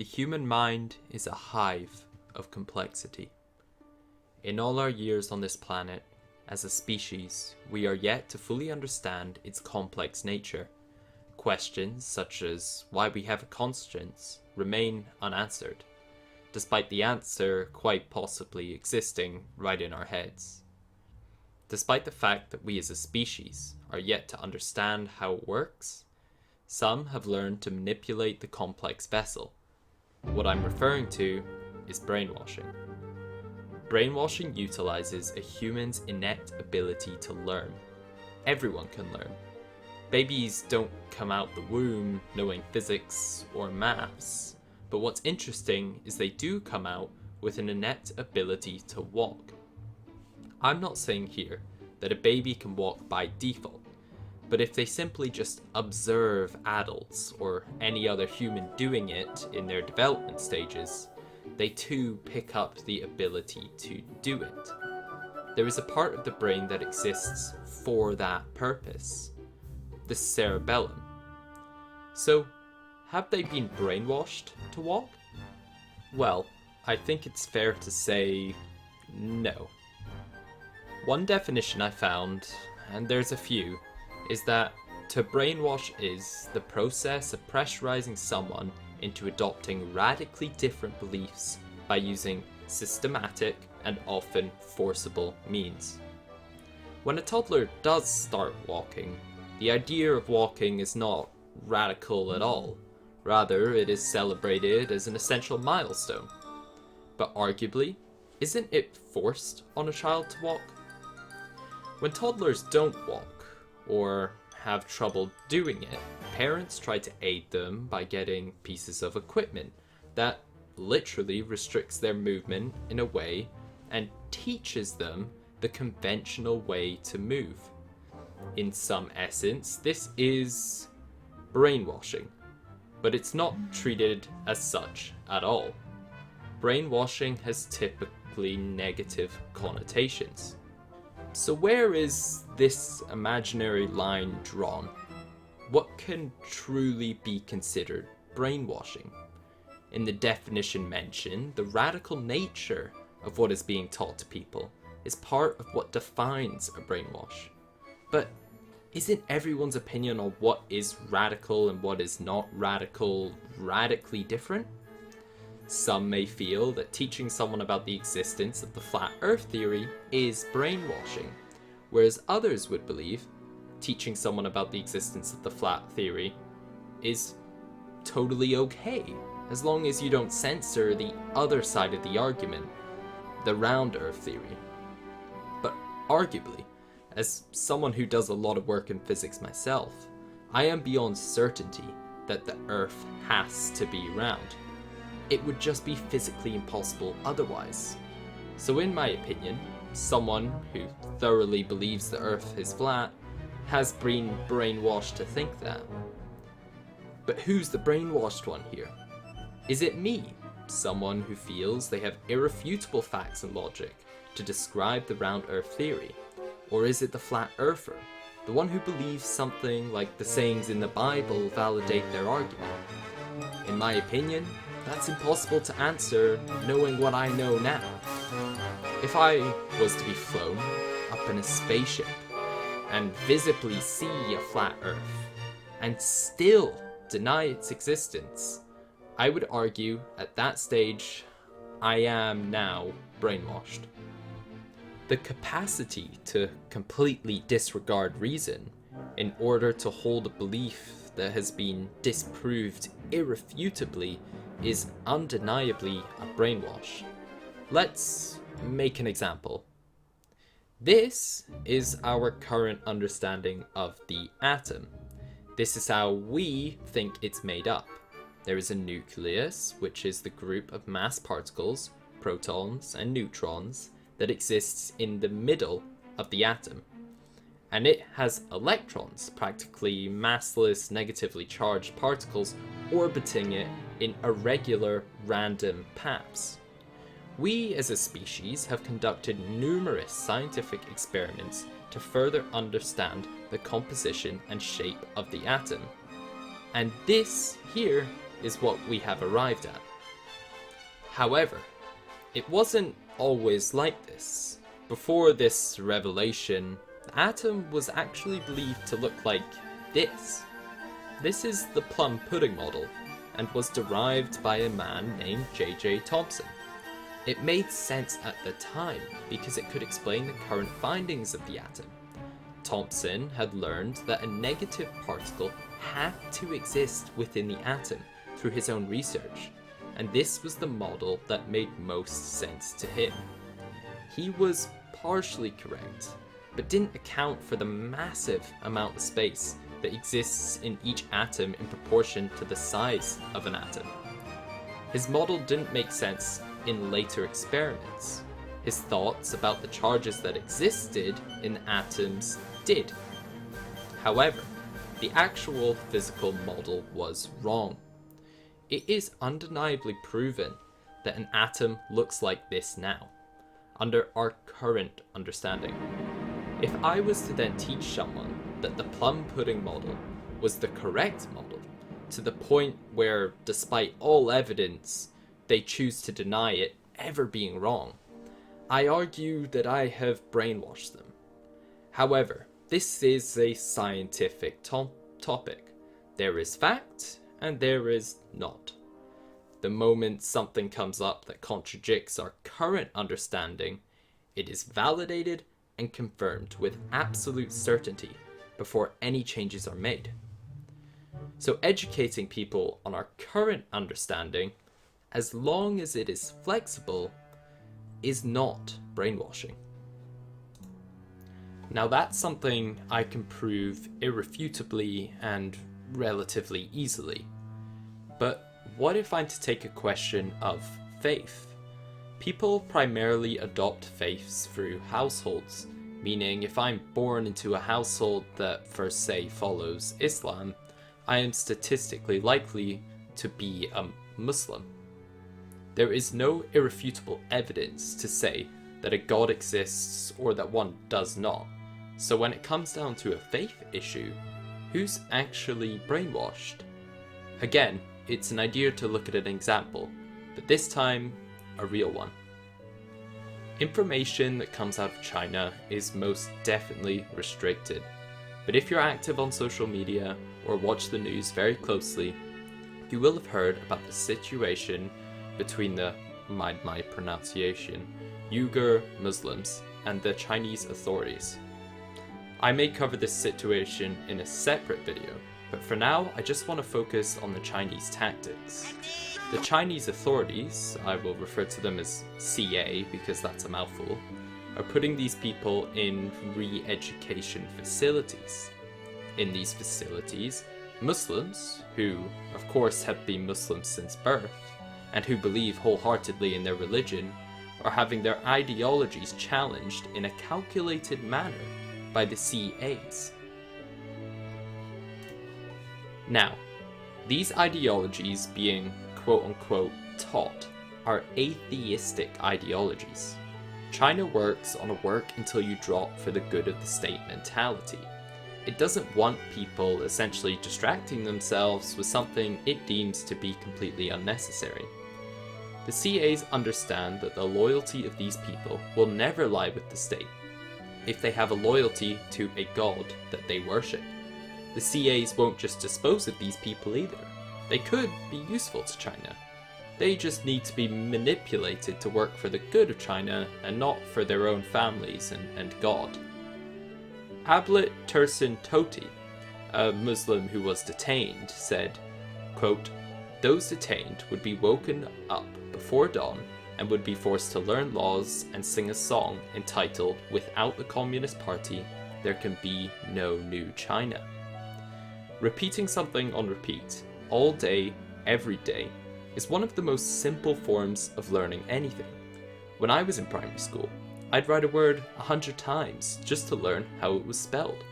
The human mind is a hive of complexity. In all our years on this planet, as a species, we are yet to fully understand its complex nature. Questions such as why we have a conscience remain unanswered, despite the answer quite possibly existing right in our heads. Despite the fact that we as a species are yet to understand how it works, some have learned to manipulate the complex vessel. What I'm referring to is brainwashing. Brainwashing utilizes a human's innate ability to learn. Everyone can learn. Babies don't come out the womb knowing physics or maths, but what's interesting is they do come out with an innate ability to walk. I'm not saying here that a baby can walk by default, but if they simply just observe adults or any other human doing it in their development stages, they too pick up the ability to do it. There is a part of the brain that exists for that purpose, the cerebellum. So, have they been brainwashed to walk? Well, I think it's fair to say no. One definition I found, and there's a few, is that to brainwash is the process of pressurizing someone into adopting radically different beliefs by using systematic and often forcible means. When a toddler does start walking, the idea of walking is not radical at all. Rather, it is celebrated as an essential milestone. But arguably, isn't it forced on a child to walk? When toddlers don't walk, or have trouble doing it, parents try to aid them by getting pieces of equipment that literally restricts their movement in a way and teaches them the conventional way to move. In some essence, this is brainwashing, but it's not treated as such at all. Brainwashing has typically negative connotations. So where is this imaginary line drawn? What can truly be considered brainwashing? In the definition mentioned, the radical nature of what is being taught to people is part of what defines a brainwash. But isn't everyone's opinion on what is radical and what is not radical radically different? Some may feel that teaching someone about the existence of the flat earth theory is brainwashing, whereas others would believe teaching someone about the existence of the flat theory is totally okay, as long as you don't censor the other side of the argument, the round earth theory. But arguably, as someone who does a lot of work in physics myself, I am beyond certainty that the earth has to be round. It would just be physically impossible otherwise. So in my opinion, someone who thoroughly believes the earth is flat has been brainwashed to think that. But who's the brainwashed one here? Is it me, someone who feels they have irrefutable facts and logic to describe the round earth theory? Or is it the flat earther, The one who believes something like the sayings in the Bible validate their argument. In my opinion, that's impossible to answer knowing what I know now. If I was to be flown up in a spaceship and visibly see a flat Earth and still deny its existence, I would argue at that stage I am now brainwashed. The capacity to completely disregard reason in order to hold a belief that has been disproved irrefutably is undeniably a brainwash. Let's make an example. This is our current understanding of the atom. This is how we think it's made up. There is a nucleus, which is the group of mass particles, protons and neutrons, that exists in the middle of the atom. And it has electrons, practically massless, negatively charged particles, orbiting it in irregular, random paths. We as a species have conducted numerous scientific experiments to further understand the composition and shape of the atom. And this here is what we have arrived at. However, it wasn't always like this. Before this revelation, the atom was actually believed to look like this. This is the plum pudding model, and was derived by a man named J.J. Thomson. It made sense at the time because it could explain the current findings of the atom. Thomson had learned that a negative particle had to exist within the atom through his own research, and this was the model that made most sense to him. He was partially correct, but didn't account for the massive amount of space that exists in each atom in proportion to the size of an atom. His model didn't make sense in later experiments. His thoughts about the charges that existed in atoms did. However, the actual physical model was wrong. It is undeniably proven that an atom looks like this now, under our current understanding. If I was to then teach someone that the plum pudding model was the correct model, to the point where, despite all evidence, they choose to deny it ever being wrong, I argue that I have brainwashed them. However, this is a scientific topic. There is fact, and there is not. The moment something comes up that contradicts our current understanding, it is validated and confirmed with absolute certainty before any changes are made. So educating people on our current understanding, as long as it is flexible, is not brainwashing. Now that's something I can prove irrefutably and relatively easily. But what if I'm to take a question of faith? People primarily adopt faiths through households, meaning if I'm born into a household that per se follows Islam, I am statistically likely to be a Muslim. There is no irrefutable evidence to say that a God exists or that one does not. So when it comes down to a faith issue, who's actually brainwashed? Again, it's an idea to look at an example, but this time, a real one. Information that comes out of China is most definitely restricted, but if you're active on social media or watch the news very closely, you will have heard about the situation between the, mind my pronunciation, Uyghur Muslims and the Chinese authorities. I may cover this situation in a separate video, but for now I just want to focus on the Chinese tactics. The Chinese authorities, I will refer to them as CA because that's a mouthful, are putting these people in re-education facilities. In these facilities, Muslims, who of course have been Muslims since birth, and who believe wholeheartedly in their religion, are having their ideologies challenged in a calculated manner by the CAs. Now, these ideologies being quote-unquote taught are atheistic ideologies. China works on a work until you drop for the good of the state mentality. it doesn't want people essentially distracting themselves with something it deems to be completely unnecessary. The CAs understand that the loyalty of these people will never lie with the state, if they have a loyalty to a god that they worship. The CAs won't just dispose of these people either. They could be useful to China. They just need to be manipulated to work for the good of China and not for their own families and God. Ablet Tursun Toti, a Muslim who was detained, said, quote, "Those detained would be woken up before dawn and would be forced to learn laws and sing a song entitled, 'Without the Communist Party, there can be no new China.'" Repeating something on repeat, all day, every day, is one of the most simple forms of learning anything. When I was in primary school, I'd write a word 100 times just to learn how it was spelled.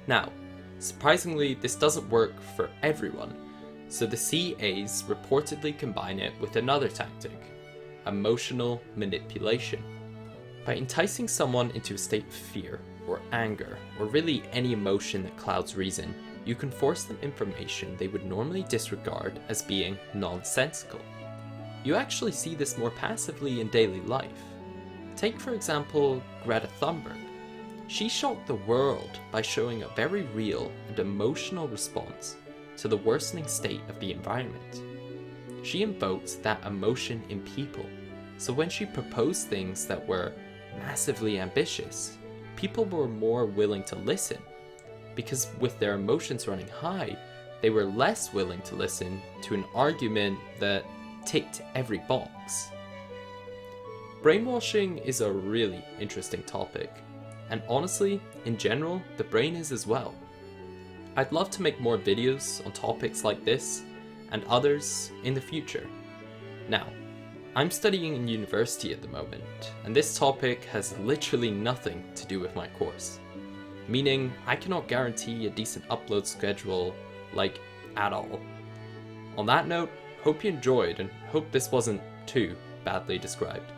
Now, surprisingly, this doesn't work for everyone, so the CAs reportedly combine it with another tactic: emotional manipulation. By enticing someone into a state of fear or anger, or really any emotion that clouds reason, you can force them information they would normally disregard as being nonsensical. You actually see this more passively in daily life. Take, for example, Greta Thunberg. She shocked the world by showing a very real and emotional response to the worsening state of the environment. She invoked that emotion in people, so when she proposed things that were massively ambitious, people were more willing to listen, because with their emotions running high, they were less willing to listen to an argument that ticked every box. Brainwashing is a really interesting topic, and honestly, in general, the brain is as well. I'd love to make more videos on topics like this and others in the future. Now, I'm studying in university at the moment, and this topic has literally nothing to do with my course, meaning I cannot guarantee a decent upload schedule, like, at all. On that note, hope you enjoyed and hope this wasn't too badly described.